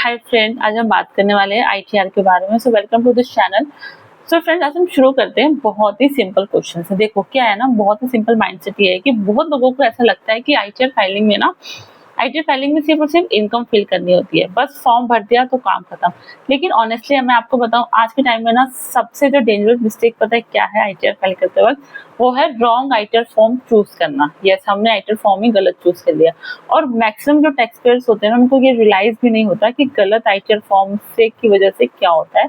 Hi friend, आज हम बात करने वाले हैं आईटीआर के बारे में। So welcome to this channel. So friend, आज हम शुरू करते हैं। बहुत ही सिंपल क्वेश्चन से। देखो क्या है ना, बहुत ही सिंपल माइंडसेट ये है कि बहुत लोगों को ऐसा लगता है कि आईटीआर फाइलिंग में ना, आईटीआर फाइलिंग में सिर्फ और सिर्फ इनकम फिल करनी होती है, बस फॉर्म भर दिया तो काम खत्म। लेकिन ऑनेस्टली मैं आपको बताऊं, आज के टाइम में ना सबसे जो डेंजरस मिस्टेक पता है क्या है आईटीआर फाइल करते वक्त, वो है रॉन्ग आईटीआर फॉर्म चूज करना। यस, हमने आईटीआर फॉर्म ही गलत चूज कर लिया। और मैक्सिमम जो टैक्स पेयर्स होते हैं ना, उनको ये रियलाइज भी नहीं होता कि गलत आईटीआर फॉर्म से की वजह से क्या होता है।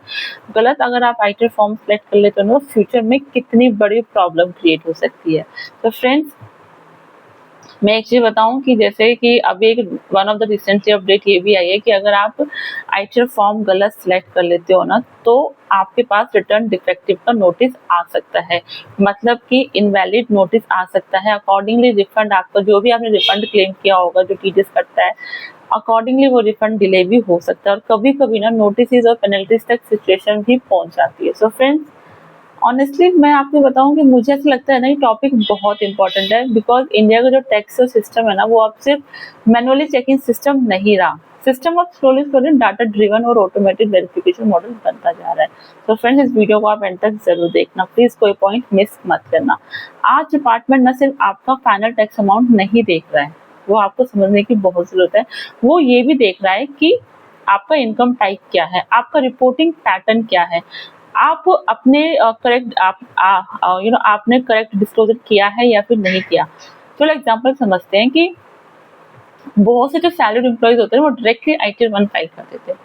गलत अगर आप आईटीआर फॉर्म सेलेक्ट कर लेते हो ना, फ्यूचर में कितनी बड़ी प्रॉब्लम क्रिएट हो सकती है। तो फ्रेंड्स, मैं एक चीज बताऊं कि जैसे कि अभी एक one of the recently update ये भी आई है कि अगर आप आईटीआर फॉर्म गलत सिलेक्ट कर लेते हो ना, तो आपके पास रिटर्न डिफेक्टिव का नोटिस आ सकता है। मतलब कि इनवैलिड नोटिस आ सकता है। अकॉर्डिंगली रिफंड आपका, जो भी आपने रिफंड क्लेम किया होगा, जो टीडीएस कटता है, अकॉर्डिंगली वो रिफंड डिले भी हो सकता है। और कभी कभी ना नोटिस और पेनल्टीज तक सिचुएशन भी पहुंच जाती है। सो फ्रेंड्स, ऑनेस्टली मैं आपको बताऊं कि मुझे ऐसा लगता है ना, ये टॉपिक बहुत इंपॉर्टेंट है। बिकॉज इंडिया का जो टैक्स सिस्टम है ना, वो अब सिर्फ मैनुअली चेकिंग सिस्टम नहीं रहा। सिस्टम अब स्लोली डाटा ड्रिवन और ऑटोमेटेड वेरिफिकेशन मॉडल बनता जा रहा है। तो फ्रेंड्स, इस वीडियो को आप एंड तक जरूर देखना, प्लीज कोई पॉइंट मिस मत करना। आज डिपार्टमेंट न सिर्फ आपका फाइनल टैक्स अमाउंट नहीं देख रहा है, वो आपको समझने की बहुत जरूरत है। वो ये भी देख रहा है कि आपका इनकम टाइप क्या है, आपका रिपोर्टिंग पैटर्न क्या है, आप अपने करेक्ट आपने करेक्ट डिस्क्लोजर किया है या फिर नहीं किया। चलो एग्जांपल समझते हैं कि बहुत से जो सैलरीड एम्प्लॉइज होते हैं वो डायरेक्टली आईटीआर 1 फाइल कर देते हैं।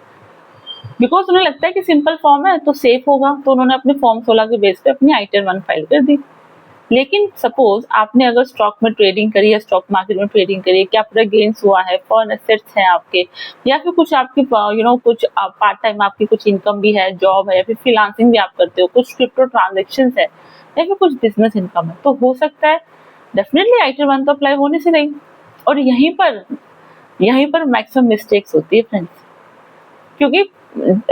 बिकॉज उन्हें लगता है कि सिंपल फॉर्म है तो सेफ होगा, तो उन्होंने अपने फॉर्म 16 के बेस पे अपनी आईटीआर 1 फाइल कर दी। लेकिन सपोज आपने अगर स्टॉक में ट्रेडिंग करी है, स्टॉक मार्केट में ट्रेडिंग करी है, कैपिटल गेन्स हुआ है, फॉरेन एसेट्स हैं आपके, या फिर कुछ आपकी कुछ पार्ट टाइम आपकी कुछ इनकम भी है, जॉब है, या फिर फ्रीलांसिंग भी आप करते हो, कुछ क्रिप्टो ट्रांजेक्शन्स है, या फिर कुछ बिजनेस इनकम है, तो हो सकता है डेफिनेटली आईटीआर 1 तो अप्लाई होने से नहीं। और यहीं पर मैक्सिमम मिस्टेक्स होती है फ्रेंड्स, क्योंकि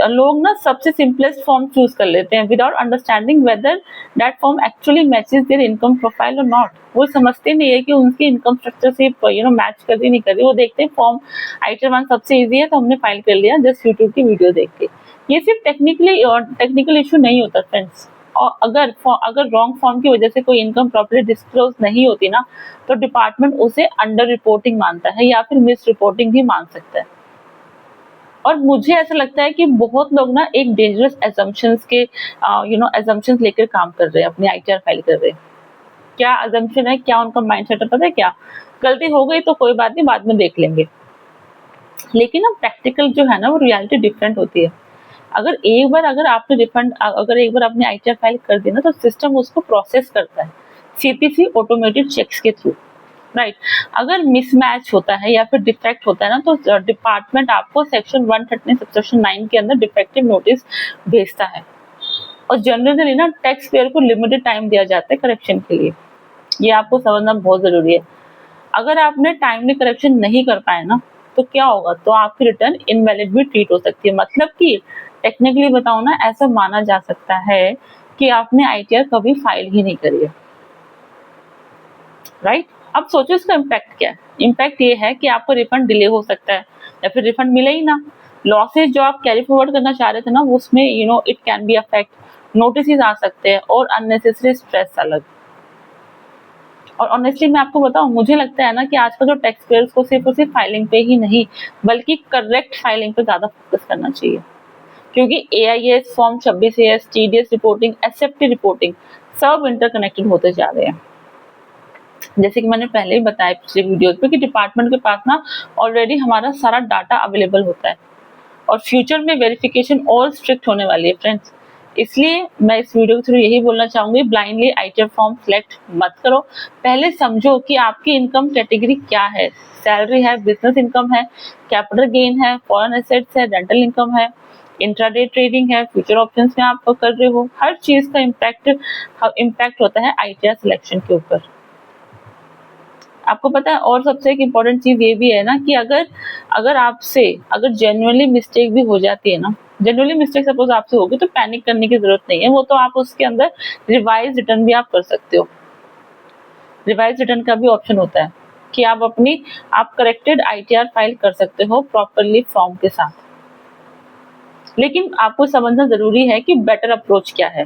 लोग ना सबसे सिंपलेस्ट फॉर्म चूज कर लेते हैं without understanding whether that form actually matches there income profile और नॉट। वो समझते नहीं है कि उनकी इनकम स्ट्रक्चर से मैच कर रही नहीं कर रही। वो देखते हैं फॉर्म आईटीआर 1 सबसे इजी है तो हमने फाइल कर लिया जस्ट यूट्यूब की वीडियो देख के। ये सिर्फ टेक्निकल इशू नहीं होता फ्रेंड्स। और अगर रॉन्ग फॉर्म की वजह से कोई इनकम प्रॉपर्ली डिस्क्लोज नहीं होती ना, तो डिपार्टमेंट उसे अंडर रिपोर्टिंग मानता है या फिर मिस रिपोर्टिंग भी मान सकता है। और मुझे ऐसा लगता है कि बहुत लोग ना एक डेंजरस एजम्पशंस के एजम्पशंस लेकर काम कर रहे हैं, अपनी आईटीआर फाइल कर रहे हैं। क्या एजम्पशन है, क्या उनका माइंडसेट है पता है क्या? गलती हो गई तो कोई बात नहीं, बाद में देख लेंगे। लेकिन अब प्रैक्टिकल जो है ना, वो रियलिटी डिफरेंट होती है। अगर एक बार आपने आईटीआर फाइल कर दी ना, तो सिस्टम उसको प्रोसेस करता है सीपीसी ऑटोमेटेड चेक्स के थ्रू, राइट। अगर मिसमैच होता है या फिर डिफेक्ट होता है ना, तो डिपार्टमेंट आपको सेक्शन 130 सबसेक्शन 9 के अंदर डिफेक्टिव नोटिस भेजता है। और जनरली ना टैक्स पेयर को लिमिटेड टाइम दिया जाता है करेक्शन के लिए। ये आपको समझना बहुत जरूरी है। अगर आपने टाइमली करेक्शन नहीं कर पाए ना, तो क्या होगा, तो आपकी रिटर्न इनवैलिड भी ट्रीट हो सकती है। मतलब कि टेक्निकली बताऊं ना, ऐसा माना जा सकता है कि आपने आईटीआर कभी फाइल ही नहीं करी है, राइट। अब सोचो इसका इम्पैक्ट क्या है। इम्पैक्ट ये है कि आपको रिफंड डिले हो सकता है या फिर रिफंड मिले ही ना। लॉसेज जो आप कैरी फॉरवर्ड करना चाह रहे थे ना, उसमें it can be affect, notice आ सकते हैं और अननेसेसरी स्ट्रेस अलग। और ऑनेस्टली मैं आपको बताऊं, मुझे लगता है ना कि आजकल जो टैक्स पेयर्स को सिर्फ और सिर्फ फाइलिंग पे ही नहीं, बल्कि करेक्ट फाइलिंग पे ज्यादा फोकस करना चाहिए। क्योंकि AIS, form 26AS, TDS reporting, SFT reporting सब इंटरकनेक्टेड होते जा रहे हैं। जैसे कि मैंने पहले ही बताया पिछले वीडियोस पे कि डिपार्टमेंट के पास ना ऑलरेडी हमारा सारा डाटा अवेलेबल होता है। और फ्यूचर में वेरिफिकेशन और स्ट्रिक्ट होने वाली है फ्रेंड्स। इसलिए मैं इस वीडियो के थ्रू यही बोलना चाहूंगी, ब्लाइंडली आईटीआर फॉर्म सिलेक्ट मत करो। पहले समझो कि आपकी इनकम कैटेगरी क्या है। सैलरी है, बिजनेस इनकम है, कैपिटल गेन है, फॉरेन एसेट्स है, रेंटल इनकम है, इंट्राडे ट्रेडिंग है, फ्यूचर ऑप्शंस में आप कर रहे हो। हर चीज का इम्पैक्ट होता है आईटीआर सिलेक्शन के ऊपर, आपको पता है। और सबसे एक इम्पॉर्टेंट चीज ये भी है ना कि अगर जेन्युइनली मिस्टेक भी हो जाती है ना, जेन्युइनली मिस्टेक सपोज आपसे होगी, तो पैनिक करने की जरूरत नहीं है। वो तो आप उसके अंदर रिवाइज रिटर्न भी आप कर सकते हो। रिवाइज रिटर्न का भी ऑप्शन होता है कि आप करेक्टेड आईटीआर फाइल कर सकते हो प्रॉपरली फॉर्म के साथ। लेकिन आपको समझना जरूरी है कि बेटर अप्रोच क्या है।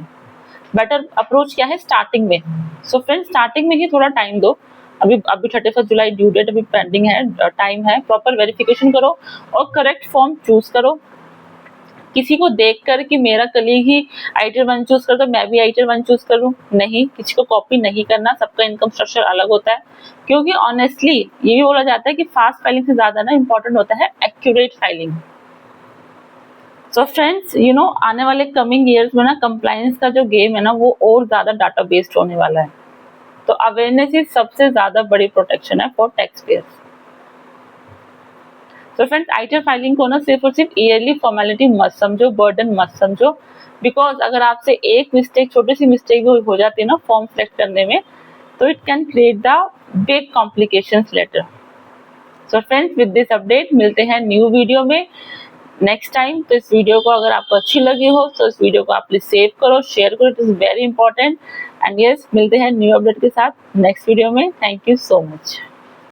बेटर अप्रोच क्या है स्टार्टिंग में। सो फ्रेंड्स स्टार्टिंग में ही थोड़ा टाइम दो। अभी 31 जुलाई ड्यू डेट अभी पेंडिंग है, टाइम है, प्रॉपर वेरिफिकेशन करो और करेक्ट फॉर्म चूज करो। किसी को देखकर कि मेरा कलीग ही आईटीआर 1 चूज कर तो मैं भी आईटीआर 1 चूज करूं, नहीं, किसी को कॉपी नहीं करना, सबका इनकम स्ट्रक्चर अलग होता है। क्योंकि ऑनेस्टली ये भी बोला जाता है कि फास्ट फाइलिंग से ज्यादा ना इंपॉर्टेंट होता है एक्यूरेट फाइलिंग। सो फ्रेंड्स आने वाले कमिंग ईयर्स में ना कंप्लायंस का जो गेम है ना वो और ज्यादा डाटा बेस्ड होने वाला है। तो अवेयरनेस ही सबसे ज्यादा बड़ी प्रोटेक्शन है फॉर टैक्स पेयर्स। तो फ्रेंड्स आईटीआर फाइलिंग को ना सिर्फ और सिर्फ ईयरली फॉर्मेलिटी मत समझो, बर्डन मत समझो। बिकॉज अगर आपसे एक मिस्टेक, छोटी सी मिस्टेक भी हो जाती है ना फॉर्म सेलेक्ट करने में, तो it can create the big complications later. So friends with this update मिलते हैं न्यू वीडियो में नेक्स्ट टाइम। तो इस वीडियो को अगर आपको अच्छी लगी हो तो इस वीडियो को आप प्लीज सेव करो, शेयर करो, it is very important. And yes मिलते हैं न्यू अपडेट के साथ नेक्स्ट वीडियो में। Thank you so much.